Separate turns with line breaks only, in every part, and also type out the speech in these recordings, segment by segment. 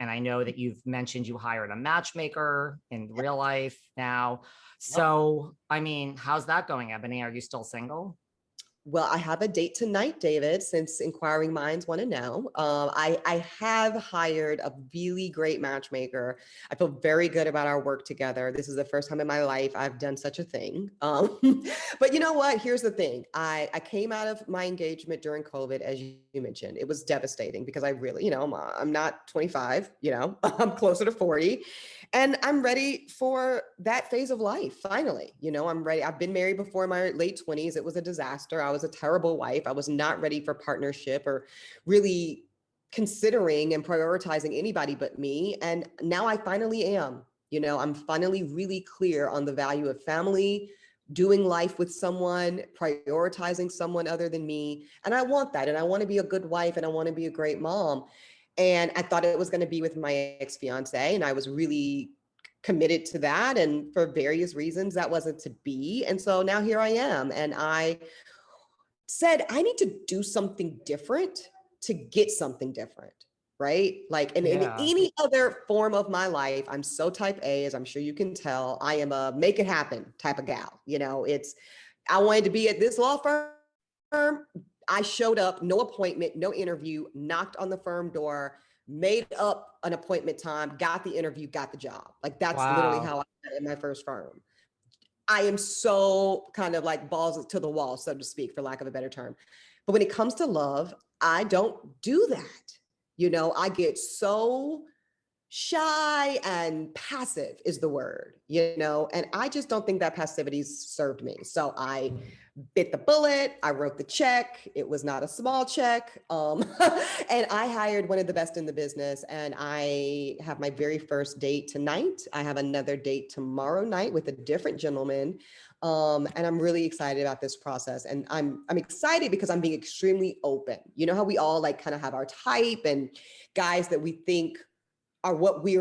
And I know that you've mentioned you hired a matchmaker in real life now.
Yep.
So, I mean, how's that going, Eboni? Are you still single?
Well, I have a date tonight, David, since inquiring minds want to know. I have hired a really great matchmaker. I feel very good about our work together. This is the first time in my life I've done such a thing. But you know what? Here's the thing. I came out of my engagement during COVID, as you mentioned. It was devastating because I really, I'm not 25, I'm closer to 40. And I'm ready for that phase of life. Finally, I'm ready. I've been married before in my late 20s. It was a disaster. I was a terrible wife. I was not ready for partnership or really considering and prioritizing anybody but me. And now I finally am. I'm finally really clear on the value of family, doing life with someone, prioritizing someone other than me. And I want that. And I want to be a good wife and I want to be a great mom. And I thought it was going to be with my ex-fiance, and I was really committed to that. And for various reasons, that wasn't to be. And so now here I am. And I said, I need to do something different to get something different. Right? Like, and in any other form of my life, I'm so type A, as I'm sure you can tell. I am a make it happen type of gal. I wanted to be at this law firm. I showed up, no appointment, no interview, knocked on the firm door, made up an appointment time, got the interview, got the job. Like that's literally how I got in my first firm. I am so kind of like balls to the wall, so to speak, for lack of a better term. But when it comes to love, I don't do that. I get so shy and passive is the word, and I just don't think that passivity served me. So I bit the bullet. I wrote the check. It was not a small check. And I hired one of the best in the business. And I have my very first date tonight. I have another date tomorrow night with a different gentleman. And I'm really excited about this process. And I'm excited because I'm being extremely open. You know how we all like kind of have our type and guys that we think are what we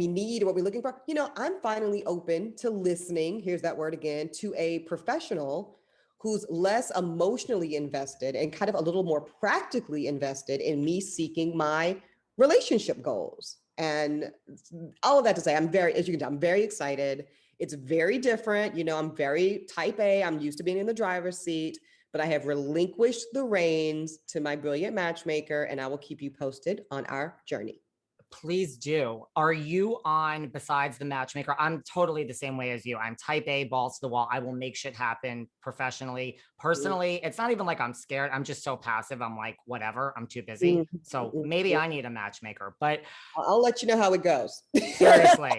need or what we're looking for. I'm finally open to listening. Here's that word again, to a professional who's less emotionally invested and kind of a little more practically invested in me seeking my relationship goals. And all of that to say, as you can tell, I'm very excited. It's very different. I'm very type A. I'm used to being in the driver's seat, but I have relinquished the reins to my brilliant matchmaker, and I will keep you posted on our journey.
Please do. Are you on, besides the matchmaker? I'm totally the same way as you. I'm type A, balls to the wall. I will make shit happen professionally. Personally, it's not even like I'm scared. I'm just so passive. I'm like, whatever, I'm too busy. So maybe I need a matchmaker, but
I'll let you know how it goes.
Seriously.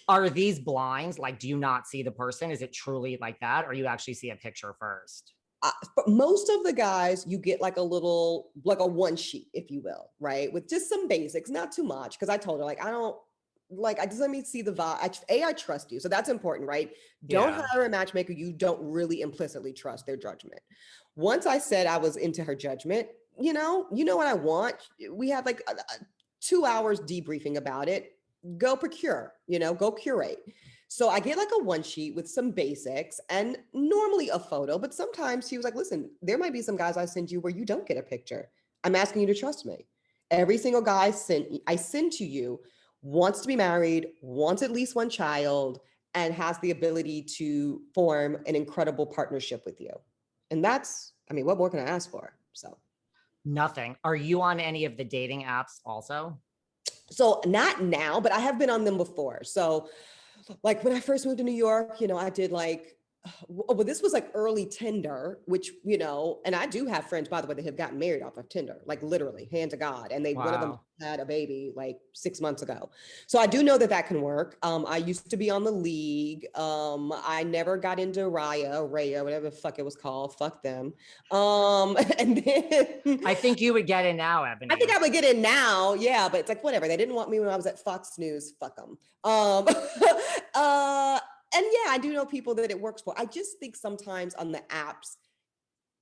Are these blinds? Like, do you not see the person? Is it truly like that? Or you actually see a picture first?
For most of the guys, you get like a one sheet, if you will, right? With just some basics, not too much. Cause I told her, I just let me see the vibe. I trust you. So that's important, right? Don't hire a matchmaker you don't really implicitly trust their judgment. Once I said I was into her judgment, you know what I want? We have like 2 hours debriefing about it. Go procure, go curate. So I get like a one sheet with some basics and normally a photo, but sometimes she was like, listen, there might be some guys I send you where you don't get a picture. I'm asking you to trust me. Every single guy I send to you wants to be married, wants at least one child, and has the ability to form an incredible partnership with you. And what more can I ask for? So
nothing. Are you on any of the dating apps also?
So not now, but I have been on them before. So like when I first moved to New York, I did this was like early Tinder, which, and I do have friends, by the way, that have gotten married off of Tinder, like literally, hand to God. And one of them had a baby like 6 months ago. So I do know that can work. I used to be on the League. I never got into Raya, whatever the fuck it was called. Fuck them. And then
I think you would get in now, Eboni.
I think I would get in now. Yeah, but it's like, whatever. They didn't want me when I was at Fox News. Fuck them. And yeah, I do know people that it works for. I just think sometimes on the apps,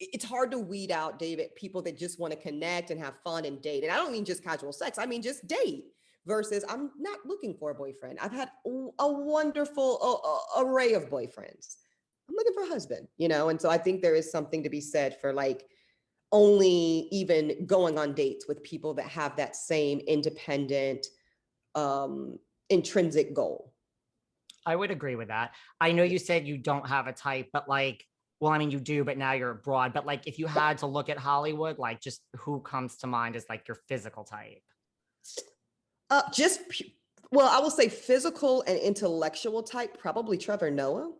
it's hard to weed out, David, people that just want to connect and have fun and date. And I don't mean just casual sex. I mean, just date versus I'm not looking for a boyfriend. I've had a wonderful array of boyfriends. I'm looking for a husband, and so I think there is something to be said for like only even going on dates with people that have that same independent, intrinsic goal.
I would agree with that. I know you said you don't have a type, but like, well, I mean, you do, but now you're abroad. But like, if you had to look at Hollywood, like, just who comes to mind as like your physical type?
Just well, I will say physical and intellectual type, probably Trevor Noah.